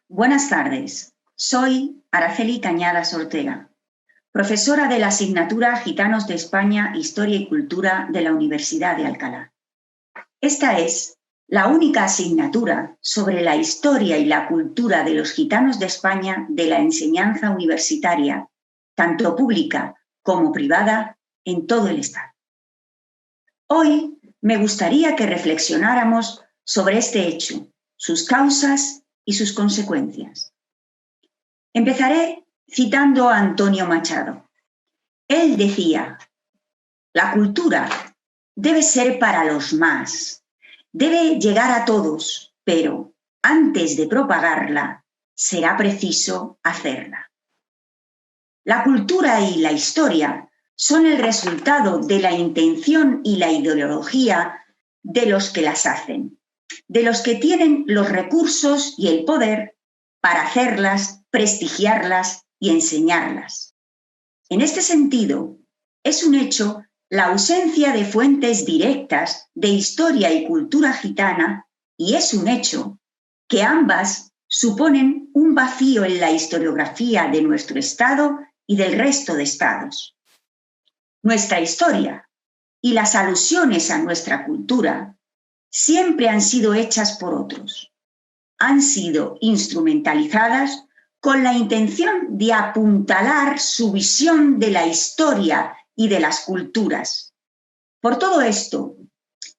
Buenas tardes, soy Araceli Cañadas Ortega, profesora de la asignatura Gitanos de España, Historia y Cultura de la Universidad de Alcalá. Esta es la única asignatura sobre la historia y la cultura de los gitanos de España de la enseñanza universitaria, tanto pública como privada, en todo el Estado. Hoy me gustaría que reflexionáramos sobre este hecho, sus causas y sus consecuencias. Empezaré citando a Antonio Machado. Él decía: la cultura debe ser para los más, debe llegar a todos, pero antes de propagarla, será preciso hacerla. La cultura y la historia son el resultado de la intención y la ideología de los que las hacen, de los que tienen los recursos y el poder para hacerlas, prestigiarlas y enseñarlas. En este sentido, es un hecho la ausencia de fuentes directas de historia y cultura gitana, y es un hecho que ambas suponen un vacío en la historiografía de nuestro Estado y del resto de estados. Nuestra historia y las alusiones a nuestra cultura siempre han sido hechas por otros. Han sido instrumentalizadas con la intención de apuntalar su visión de la historia y de las culturas. Por todo esto,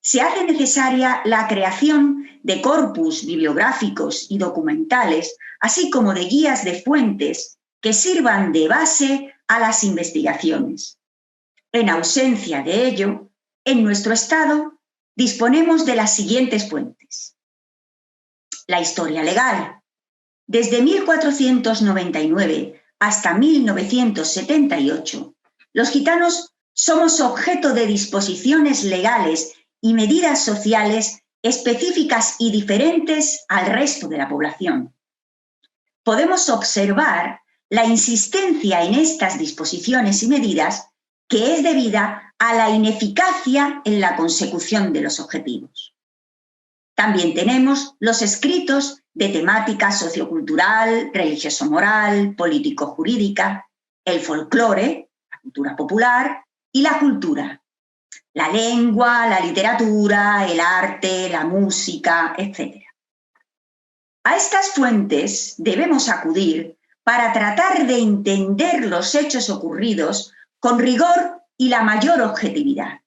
se hace necesaria la creación de corpus bibliográficos y documentales, así como de guías de fuentes que sirvan de base a las investigaciones. En ausencia de ello, en nuestro Estado disponemos de las siguientes fuentes. La historia legal. Desde 1499 hasta 1978, los gitanos somos objeto de disposiciones legales y medidas sociales específicas y diferentes al resto de la población. Podemos observar la insistencia en estas disposiciones y medidas que es debida a la ineficacia en la consecución de los objetivos. También tenemos los escritos de temática sociocultural, religioso-moral, político-jurídica, el folclore, la cultura popular y la cultura, la lengua, la literatura, el arte, la música, etc. A estas fuentes debemos acudir para tratar de entender los hechos ocurridos con rigor y la mayor objetividad.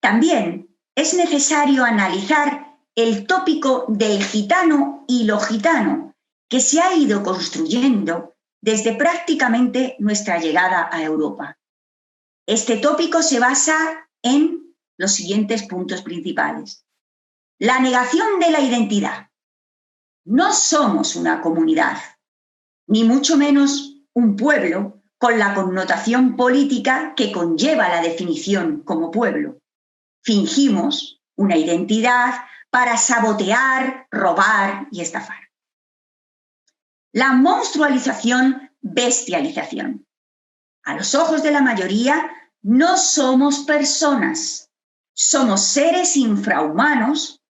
También es necesario analizar el tópico del gitano y lo gitano que se ha ido construyendo desde prácticamente nuestra llegada a Europa. Este tópico se basa en los siguientes puntos principales. La negación de la identidad. No somos una comunidad, ni mucho menos un pueblo con la connotación política que conlleva la definición como pueblo. Fingimos una identidad para sabotear, robar y estafar. La monstrualización, bestialización. A los ojos de la mayoría, no somos personas, somos seres infrahumanos,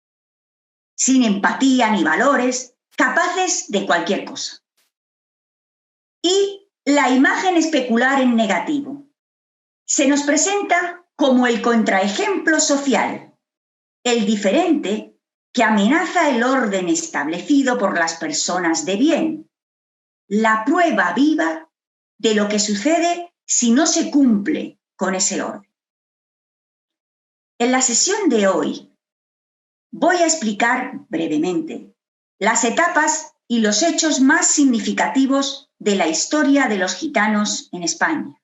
sin empatía ni valores, capaces de cualquier cosa. Y la imagen especular en negativo. Se nos presenta como el contraejemplo social, el diferente que amenaza el orden establecido por las personas de bien, la prueba viva de lo que sucede si no se cumple con ese orden. En la sesión de hoy voy a explicar brevemente las etapas y los hechos más significativos de la historia de los gitanos en España.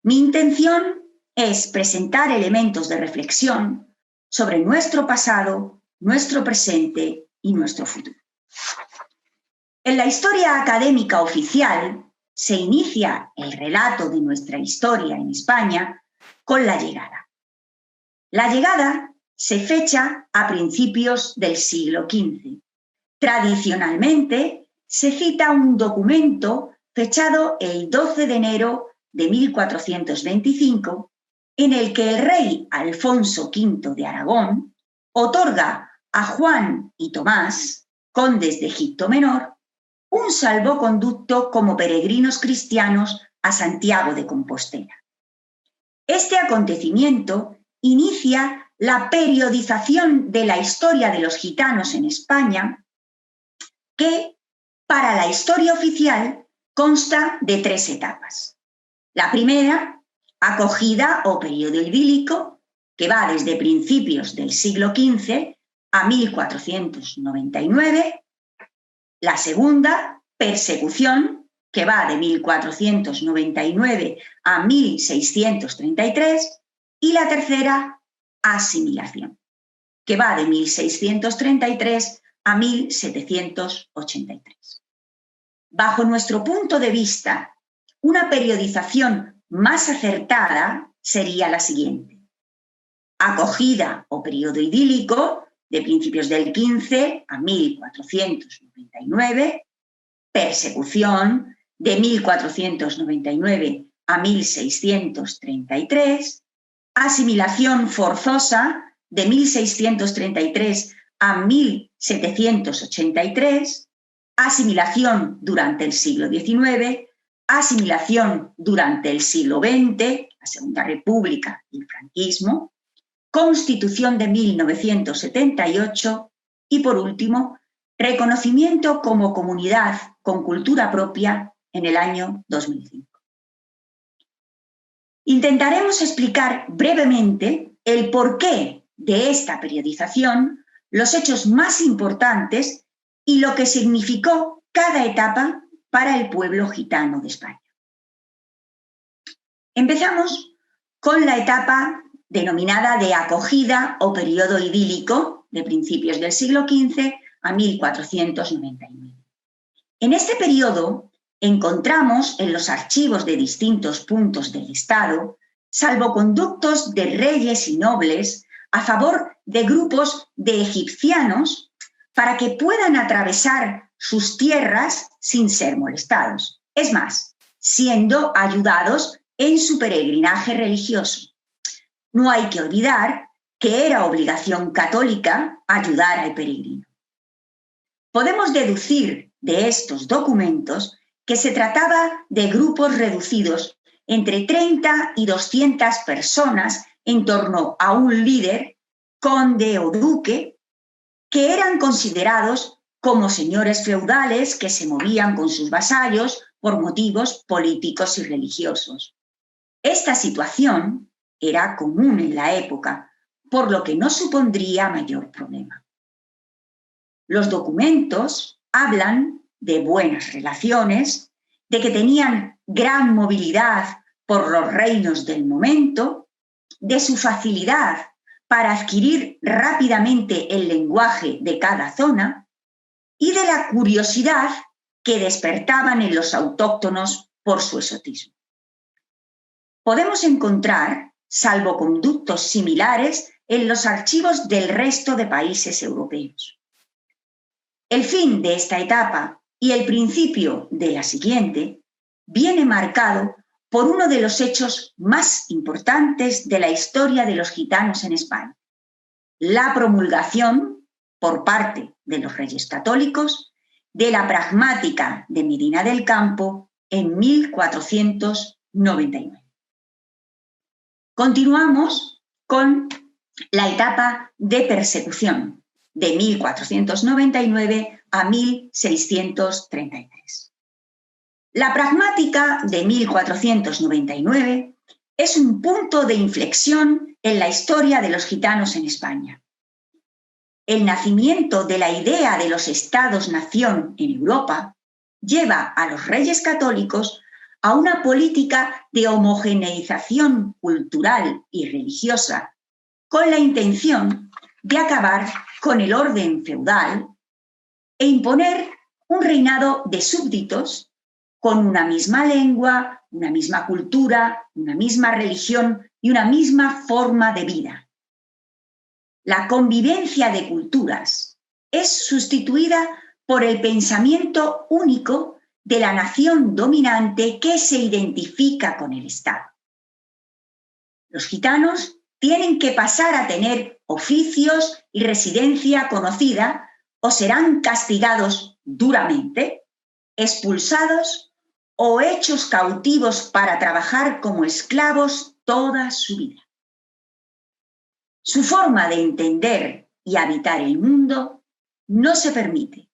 Mi intención es presentar elementos de reflexión sobre nuestro pasado, nuestro presente y nuestro futuro. En la historia académica oficial se inicia el relato de nuestra historia en España con la llegada. La llegada se fecha a principios del siglo XV, Tradicionalmente se cita un documento fechado el 12 de enero de 1425, en el que el rey Alfonso V de Aragón otorga a Juan y Tomás, condes de Egipto Menor, un salvoconducto como peregrinos cristianos a Santiago de Compostela. Este acontecimiento inicia la periodización de la historia de los gitanos en España, que para la historia oficial consta de 3 etapas. La primera, acogida o periodo idílico, que va desde principios del siglo XV a 1499. La segunda, persecución, que va de 1499 a 1633. Y la tercera, asimilación, que va de 1633 a 1783. Bajo nuestro punto de vista, una periodización más acertada sería la siguiente: acogida o periodo idílico, de principios del 15 a 1499, persecución, de 1499 a 1633, asimilación forzosa, de 1633 a 1783, asimilación durante el siglo XIX, asimilación durante el siglo XX, la Segunda República y el franquismo, Constitución de 1978 y, por último, reconocimiento como comunidad con cultura propia en el año 2005. Intentaremos explicar brevemente el porqué de esta periodización, los hechos más importantes y lo que significó cada etapa para el pueblo gitano de España. Empezamos con la etapa denominada de acogida o periodo idílico, de principios del siglo XV a 1499. En este periodo encontramos en los archivos de distintos puntos del Estado salvoconductos de reyes y nobles a favor de grupos de egipcianos para que puedan atravesar sus tierras sin ser molestados. Es más, siendo ayudados en su peregrinaje religioso. No hay que olvidar que era obligación católica ayudar al peregrino. Podemos deducir de estos documentos que se trataba de grupos reducidos entre 30 y 200 personas en torno a un líder, conde o duque, que eran considerados como señores feudales que se movían con sus vasallos por motivos políticos y religiosos. Esta situación era común en la época, por lo que no supondría mayor problema. Los documentos hablan de buenas relaciones, de que tenían gran movilidad por los reinos del momento, de su facilidad para adquirir rápidamente el lenguaje de cada zona y de la curiosidad que despertaban en los autóctonos por su exotismo. Podemos encontrar salvoconductos similares en los archivos del resto de países europeos. El fin de esta etapa y el principio de la siguiente viene marcado por uno de los hechos más importantes de la historia de los gitanos en España: la promulgación, por parte de los Reyes Católicos, de la pragmática de Medina del Campo en 1499. Continuamos con la etapa de persecución, de 1499 a 1633. La pragmática de 1499 es un punto de inflexión en la historia de los gitanos en España. El nacimiento de la idea de los estados-nación en Europa lleva a los reyes católicos a una política de homogeneización cultural y religiosa con la intención de acabar con el orden feudal e imponer un reinado de súbditos con una misma lengua, una misma cultura, una misma religión y una misma forma de vida. La convivencia de culturas es sustituida por el pensamiento único de la nación dominante que se identifica con el Estado. Los gitanos tienen que pasar a tener oficios y residencia conocida o serán castigados duramente, expulsados o hechos cautivos para trabajar como esclavos toda su vida. Su forma de entender y habitar el mundo no se permite,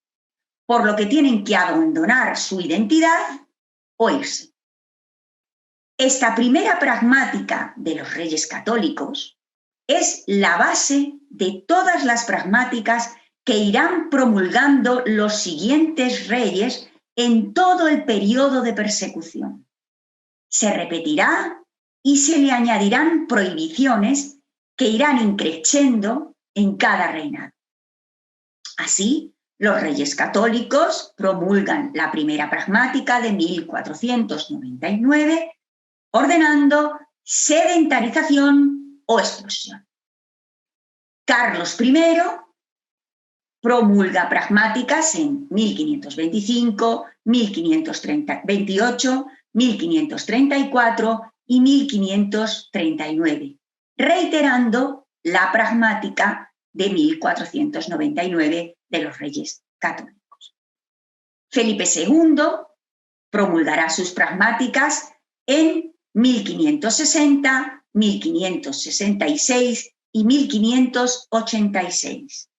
por lo que tienen que abandonar su identidad o irse. Esta primera pragmática de los reyes católicos es la base de todas las pragmáticas que irán promulgando los siguientes reyes en todo el periodo de persecución. Se repetirá y se le añadirán prohibiciones que irán increciendo en cada reinado. Así, los reyes católicos promulgan la primera pragmática de 1499, ordenando sedentarización o expulsión. Carlos I promulga pragmáticas en 1525, 1528, 1534 y 1539, reiterando la pragmática de 1499 de los Reyes Católicos. Felipe II promulgará sus pragmáticas en 1560, 1566 y 1586.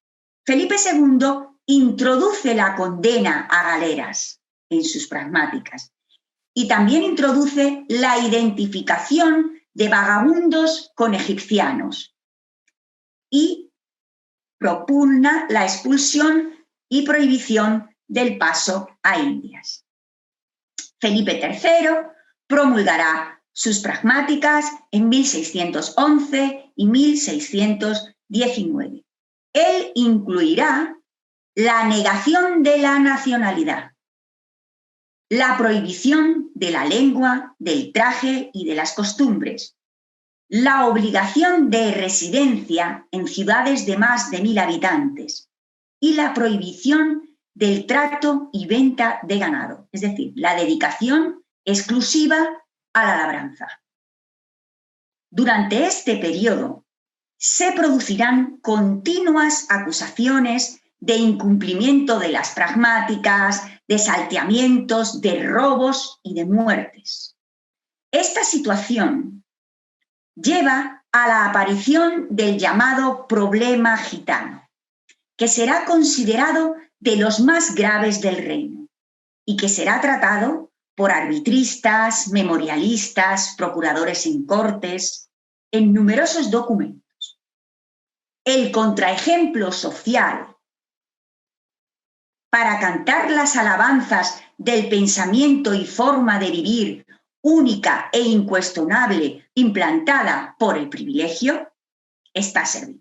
Felipe II introduce la condena a galeras en sus pragmáticas y también introduce la identificación de vagabundos con egipcianos y propugna la expulsión y prohibición del paso a Indias. Felipe III promulgará sus pragmáticas en 1611 y 1619. Él incluirá la negación de la nacionalidad, la prohibición de la lengua, del traje y de las costumbres, la obligación de residencia en ciudades de más de 1000 habitantes y la prohibición del trato y venta de ganado, es decir, la dedicación exclusiva a la labranza. Durante este periodo se producirán continuas acusaciones de incumplimiento de las pragmáticas, de salteamientos, de robos y de muertes. Esta situación lleva a la aparición del llamado problema gitano, que será considerado de los más graves del reino y que será tratado por arbitristas, memorialistas, procuradores en cortes, en numerosos documentos. El contraejemplo social para cantar las alabanzas del pensamiento y forma de vivir única e incuestionable implantada por el privilegio está servido.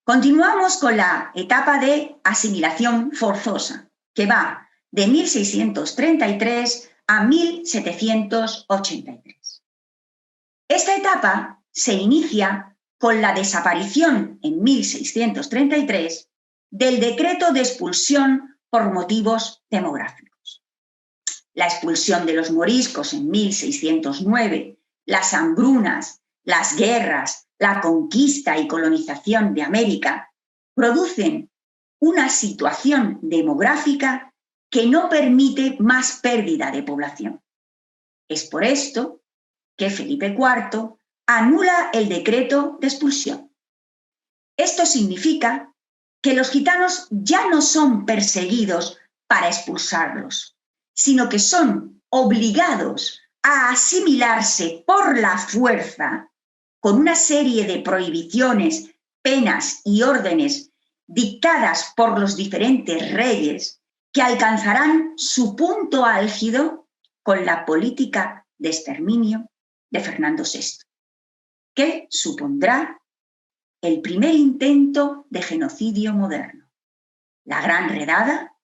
Continuamos con la etapa de asimilación forzosa, que va de 1633 a 1783. Esta etapa se inicia con la desaparición en 1633 del decreto de expulsión por motivos demográficos. La expulsión de los moriscos en 1609, las hambrunas, las guerras, la conquista y colonización de América producen una situación demográfica que no permite más pérdida de población. Es por esto que Felipe IV anula el decreto de expulsión. Esto significa que los gitanos ya no son perseguidos para expulsarlos, sino que son obligados a asimilarse por la fuerza con una serie de prohibiciones, penas y órdenes dictadas por los diferentes reyes que alcanzarán su punto álgido con la política de exterminio de Fernando VI, que supondrá el primer intento de genocidio moderno, la Gran Redada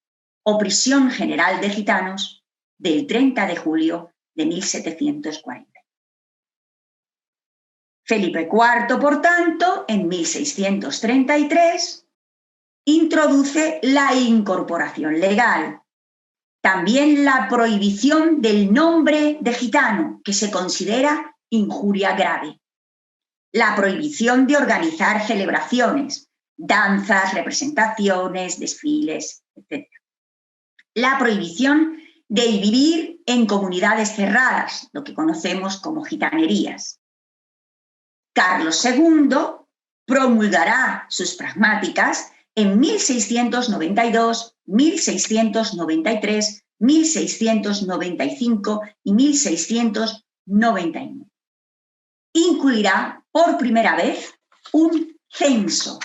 o Prisión General de Gitanos del 30 de julio de 1740. Felipe IV, por tanto, en 1633, introduce la incorporación legal, también la prohibición del nombre de gitano, que se considera injuria grave, la prohibición de organizar celebraciones, danzas, representaciones, desfiles, etc. La prohibición de vivir en comunidades cerradas, lo que conocemos como gitanerías. Carlos II promulgará sus pragmáticas en 1692, 1693, 1695 y 1699. Incluirá por primera vez un censo.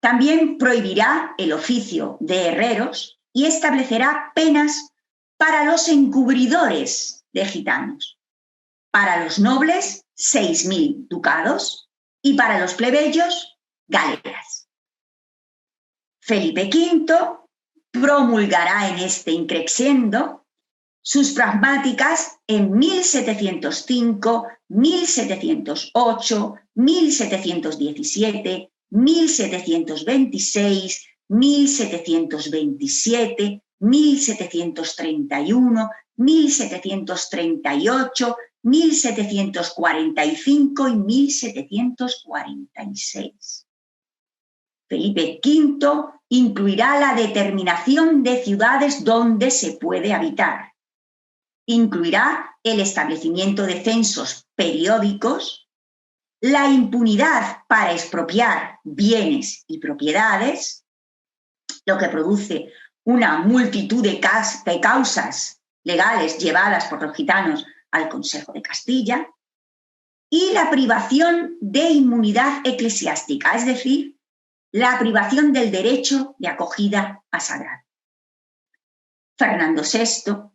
También prohibirá el oficio de herreros y establecerá penas para los encubridores de gitanos. Para los nobles, 6.000 ducados y para los plebeyos, galeras. Felipe V promulgará en este increciendo sus pragmáticas en 1705, 1708, 1717, 1726, 1727, 1731, 1738, 1745 y 1746. Felipe V incluirá la determinación de ciudades donde se puede habitar. Incluirá el establecimiento de censos periódicos, la impunidad para expropiar bienes y propiedades, lo que produce una multitud de causas legales llevadas por los gitanos al Consejo de Castilla, y la privación de inmunidad eclesiástica, es decir, la privación del derecho de acogida a sagrado. Fernando VI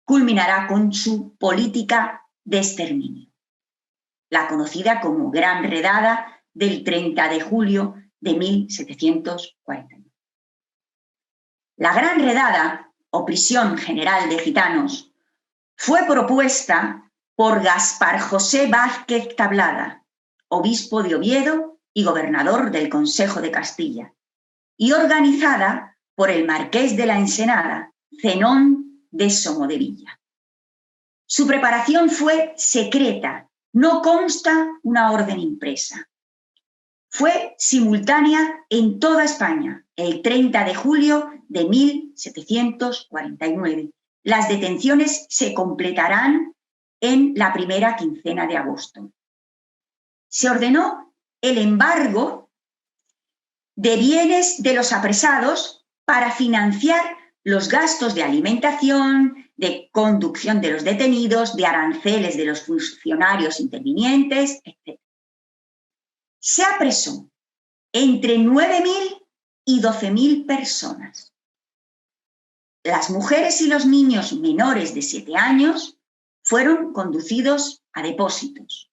culminará con su política de exterminio, la conocida como Gran Redada del 30 de julio de 1749. La Gran Redada, o prisión general de gitanos, fue propuesta por Gaspar José Vázquez Tablada, obispo de Oviedo y gobernador del Consejo de Castilla, y organizada por el marqués de la Ensenada, Zenón de Somodevilla. Su preparación fue secreta, no consta una orden impresa. Fue simultánea en toda España, el 30 de julio de 1749. Las detenciones se completarán en la primera quincena de agosto. Se ordenó el embargo de bienes de los apresados para financiar los gastos de alimentación, de conducción de los detenidos, de aranceles de los funcionarios intervinientes, etc. Se apresó entre 9.000 y 12.000 personas. Las mujeres y los niños menores de 7 años fueron conducidos a depósitos.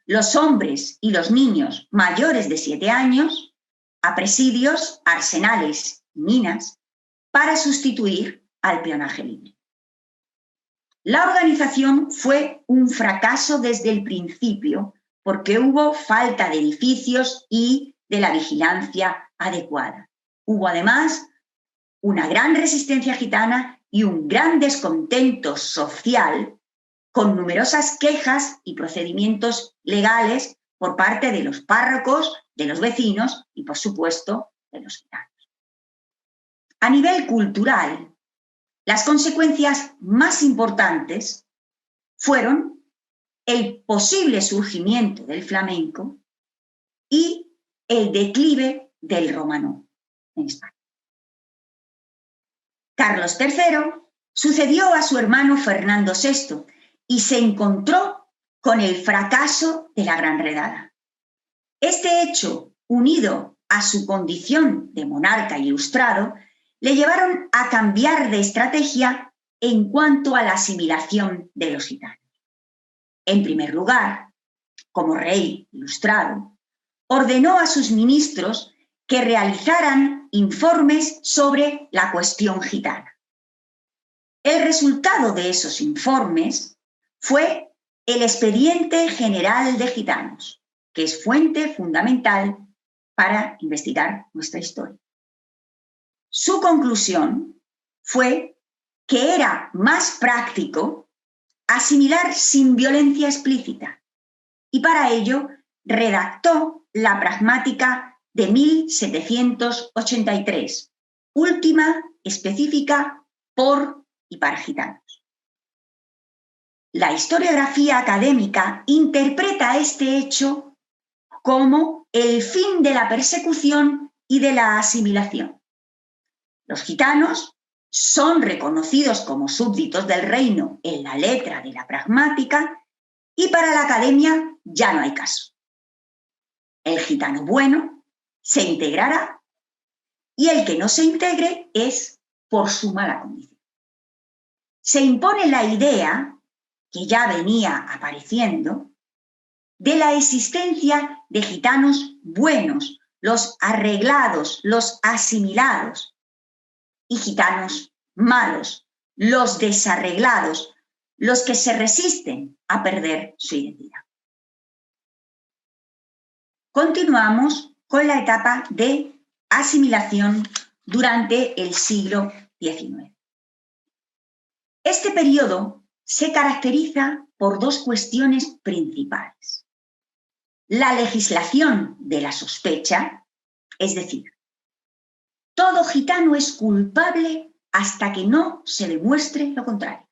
Los hombres y los niños mayores de 7 años a presidios, arsenales y minas para sustituir al peonaje libre. La organización fue un fracaso desde el principio porque hubo falta de edificios y de la vigilancia adecuada. Hubo además una gran resistencia gitana y un gran descontento social con numerosas quejas y procedimientos legales por parte de los párrocos, de los vecinos y, por supuesto, de los gitanos. A nivel cultural, las consecuencias más importantes fueron el posible surgimiento del flamenco y el declive del romano en España. Carlos III sucedió a su hermano Fernando VI y se encontró con el fracaso de la Gran Redada. Este hecho, unido a su condición de monarca ilustrado, le llevaron a cambiar de estrategia en cuanto a la asimilación de los gitanos. En primer lugar, como rey ilustrado, ordenó a sus ministros que realizaran informes sobre la cuestión gitana. El resultado de esos informes fue el Expediente General de Gitanos, que es fuente fundamental para investigar nuestra historia. Su conclusión fue que era más práctico asimilar sin violencia explícita y para ello redactó la pragmática de 1783, última específica por y para gitanos. La historiografía académica interpreta este hecho como el fin de la persecución y de la asimilación. Los gitanos son reconocidos como súbditos del reino en la letra de la pragmática y para la academia ya no hay caso. El gitano bueno se integrará y el que no se integre es por su mala condición. Se impone la idea, que ya venía apareciendo, de la existencia de gitanos buenos, los arreglados, los asimilados, y gitanos malos, los desarreglados, los que se resisten a perder su identidad. Continuamos con la etapa de asimilación durante el siglo XIX. Este periodo se caracteriza por dos cuestiones principales. La legislación de la sospecha, es decir, todo gitano es culpable hasta que no se demuestre lo contrario.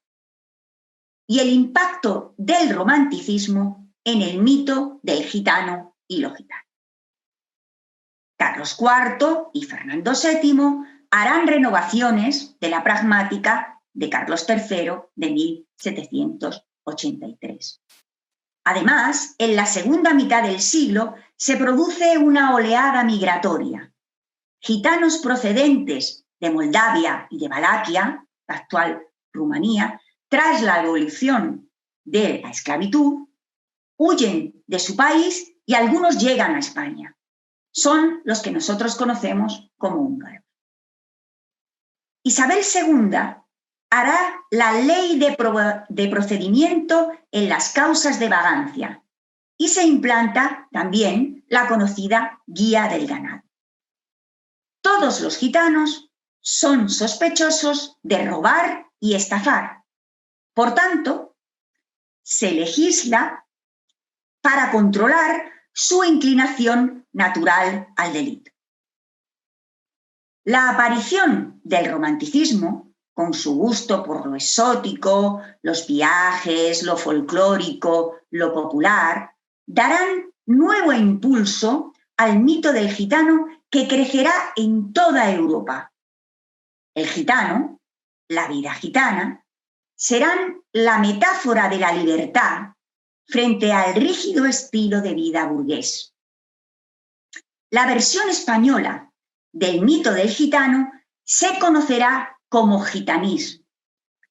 Y el impacto del romanticismo en el mito del gitano y lo gitano. Carlos IV y Fernando VII harán renovaciones de la pragmática de Carlos III de 1783. Además, en la segunda mitad del siglo se produce una oleada migratoria. Gitanos procedentes de Moldavia y de Valaquia, la actual Rumanía, tras la abolición de la esclavitud, huyen de su país y algunos llegan a España. Son los que nosotros conocemos como húngaros. Isabel II hará la ley de procedimiento en las causas de vagancia y se implanta también la conocida Guía del Ganado. Todos los gitanos son sospechosos de robar y estafar. Por tanto, se legisla para controlar su inclinación natural al delito. La aparición del romanticismo, con su gusto por lo exótico, los viajes, lo folclórico, lo popular, darán nuevo impulso al mito del gitano que crecerá en toda Europa. El gitano, la vida gitana, serán la metáfora de la libertad frente al rígido estilo de vida burgués. La versión española del mito del gitano se conocerá como gitanismo.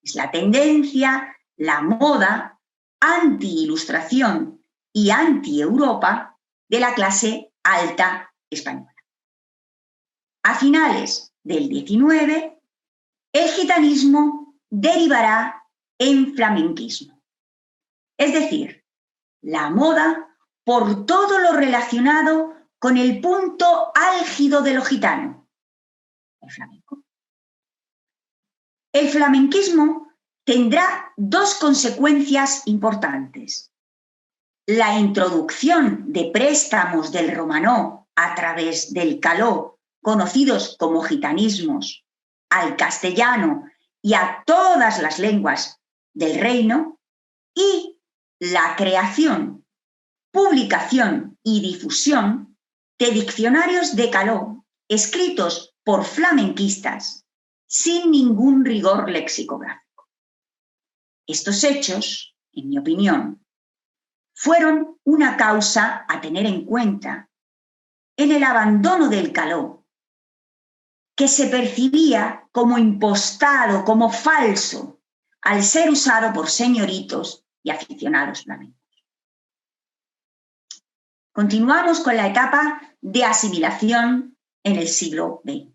Es la tendencia, la moda anti-ilustración y anti-Europa de la clase alta española. A finales del XIX, el gitanismo derivará en flamenquismo, es decir, la moda por todo lo relacionado con el punto álgido de lo gitano, el flamenco. El flamenquismo tendrá dos consecuencias importantes. La introducción de préstamos del romanó a través del caló, conocidos como gitanismos, al castellano y a todas las lenguas del reino, y la creación, publicación y difusión de diccionarios de caló escritos por flamenquistas sin ningún rigor lexicográfico. Estos hechos, en mi opinión, fueron una causa a tener en cuenta en el abandono del caló, que se percibía como impostado, como falso, al ser usado por señoritos y aficionados flamencos. Continuamos con la etapa de asimilación en el siglo XX.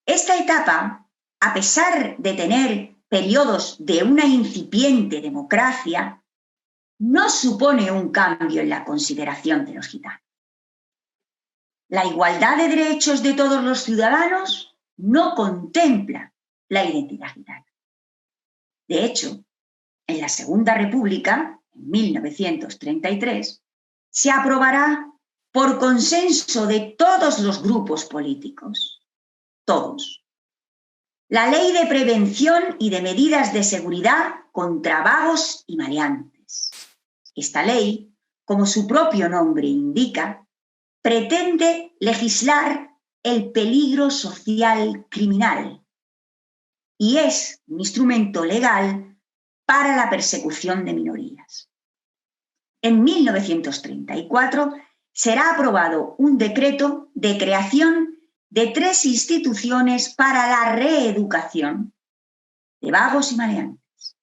Esta etapa, a pesar de tener periodos de una incipiente democracia, no supone un cambio en la consideración de los gitanos. La igualdad de derechos de todos los ciudadanos no contempla la identidad gitana. De hecho, en la Segunda República, en 1933, se aprobará por consenso de todos los grupos políticos, todos, la Ley de Prevención y de Medidas de Seguridad contra Vagos y Maleantes. Esta ley, como su propio nombre indica, pretende legislar el peligro social criminal y es un instrumento legal para la persecución de minorías. En 1934 será aprobado un decreto de creación de 3 instituciones para la reeducación de vagos y maleantes.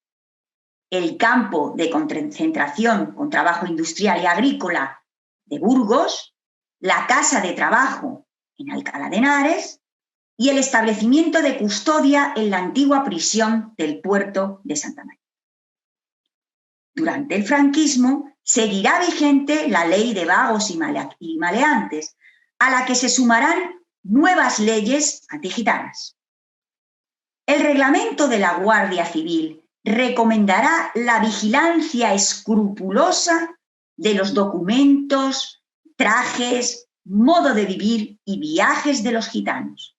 El campo de concentración con trabajo industrial y agrícola de Burgos, la Casa de Trabajo en Alcalá de Henares y el establecimiento de custodia en la antigua prisión del puerto de Santa María. Durante el franquismo seguirá vigente la ley de vagos y maleantes, a la que se sumarán nuevas leyes antigitanas. El reglamento de la Guardia Civil recomendará la vigilancia escrupulosa de los documentos, trajes, modo de vivir y viajes de los gitanos.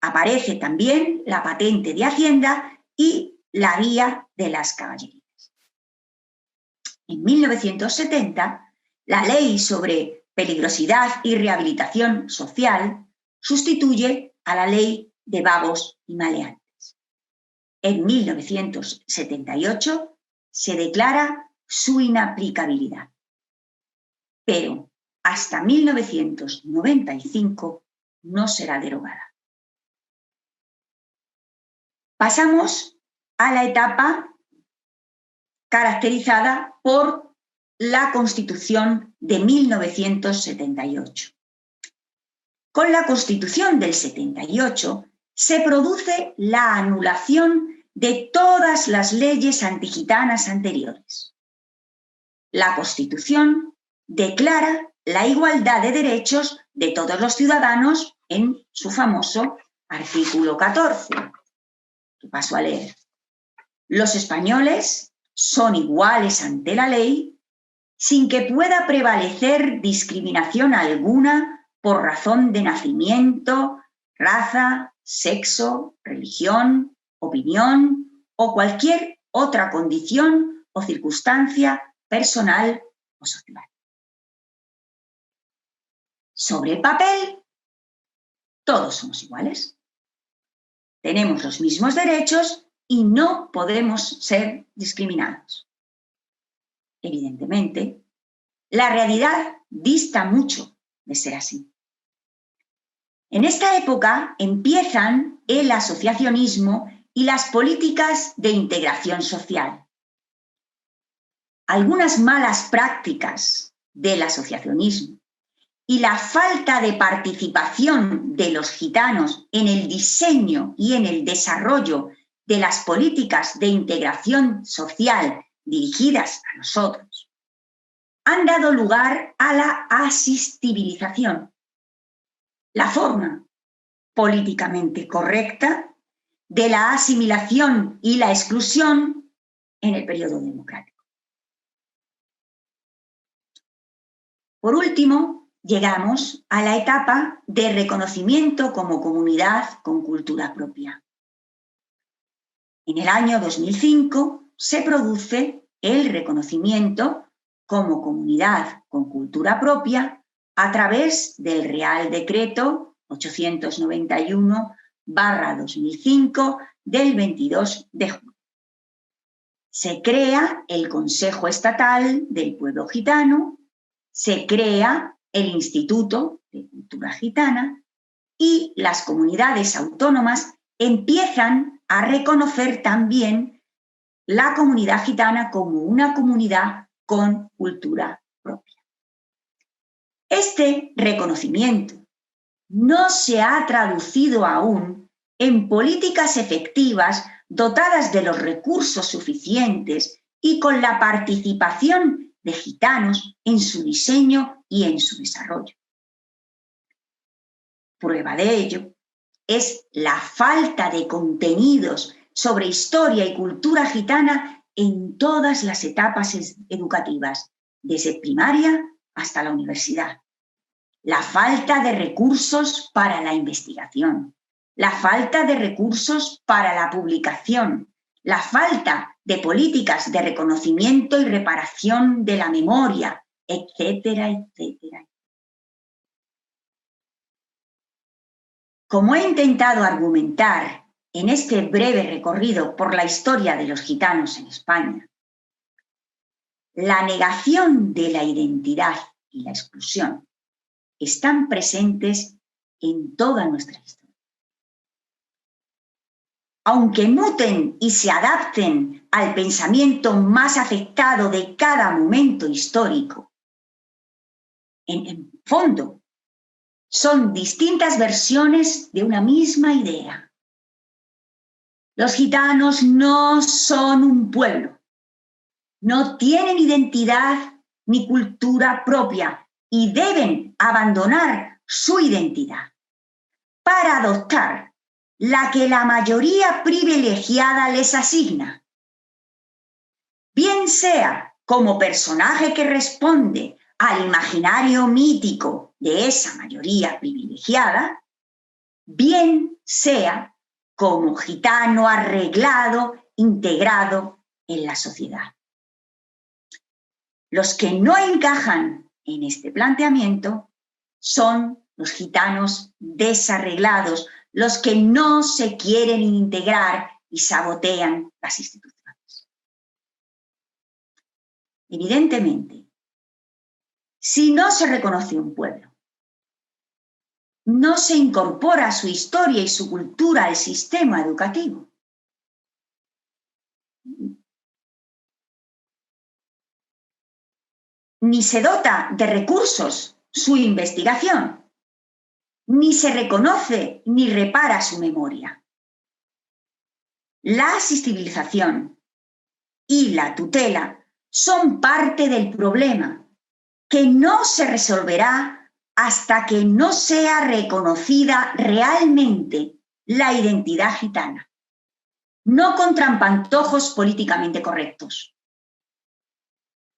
Aparece también la patente de Hacienda y la guía de las caballerías. En 1970, la Ley sobre Peligrosidad y Rehabilitación Social sustituye a la Ley de Vagos y Maleantes. En 1978 se declara su inaplicabilidad, pero hasta 1995 no será derogada. Pasamos a la etapa caracterizada por la Constitución de 1978. Con la Constitución del 78 se produce la anulación de todas las leyes antigitanas anteriores. La Constitución declara la igualdad de derechos de todos los ciudadanos en su famoso artículo 14, que paso a leer. Los españoles son iguales ante la ley sin que pueda prevalecer discriminación alguna por razón de nacimiento, raza, sexo, religión, opinión o cualquier otra condición o circunstancia personal o social. Sobre el papel, todos somos iguales. Tenemos los mismos derechos y no podemos ser discriminados. Evidentemente, la realidad dista mucho de ser así. En esta época empiezan el asociacionismo y las políticas de integración social. Algunas malas prácticas del asociacionismo y la falta de participación de los gitanos en el diseño y en el desarrollo de las políticas de integración social dirigidas a nosotros, han dado lugar a la asistibilización, la forma políticamente correcta de la asimilación y la exclusión en el periodo democrático. Por último, llegamos a la etapa de reconocimiento como comunidad con cultura propia. En el año 2005 se produce el reconocimiento como comunidad con cultura propia a través del Real Decreto 891/2005 del 22 de junio. Se crea el Consejo Estatal del Pueblo Gitano, se crea el Instituto de Cultura Gitana y las comunidades autónomas empiezan a reconocer también la comunidad gitana como una comunidad con cultura propia. Este reconocimiento no se ha traducido aún en políticas efectivas dotadas de los recursos suficientes y con la participación de gitanos en su diseño y en su desarrollo. Prueba de ello es la falta de contenidos sobre historia y cultura gitana en todas las etapas educativas, desde primaria hasta la universidad. La falta de recursos para la investigación, la falta de recursos para la publicación, la falta de políticas de reconocimiento y reparación de la memoria, etcétera, etcétera. Como he intentado argumentar en este breve recorrido por la historia de los gitanos en España, la negación de la identidad y la exclusión están presentes en toda nuestra historia. Aunque muten y se adapten al pensamiento más afectado de cada momento histórico, en fondo son distintas versiones de una misma idea. Los gitanos no son un pueblo, no tienen identidad ni cultura propia y deben abandonar su identidad para adoptar la que la mayoría privilegiada les asigna, bien sea como personaje que responde al imaginario mítico de esa mayoría privilegiada, bien sea como gitano arreglado, integrado en la sociedad. Los que no encajan en este planteamiento son los gitanos desarreglados, los que no se quieren integrar y sabotean las instituciones. Evidentemente, si no se reconoce un pueblo, no se incorpora su historia y su cultura al sistema educativo, ni se dota de recursos su investigación, ni se reconoce ni repara su memoria. La sensibilización y la tutela son parte del problema que no se resolverá hasta que no sea reconocida realmente la identidad gitana, no con trampantojos políticamente correctos.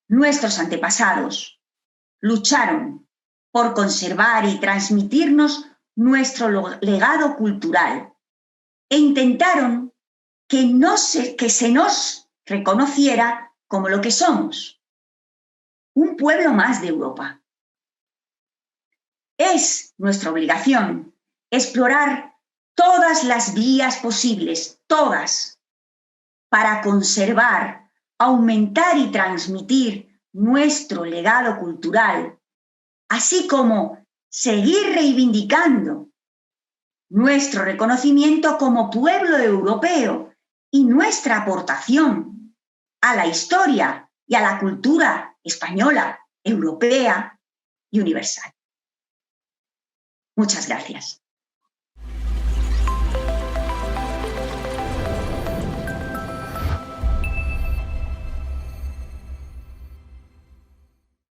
Nuestros antepasados lucharon por conservar y transmitirnos nuestro legado cultural e intentaron que se nos reconociera como lo que somos, un pueblo más de Europa. Es nuestra obligación explorar todas las vías posibles, todas, para conservar, aumentar y transmitir nuestro legado cultural, así como seguir reivindicando nuestro reconocimiento como pueblo europeo y nuestra aportación a la historia y a la cultura española, europea y universal. Muchas gracias.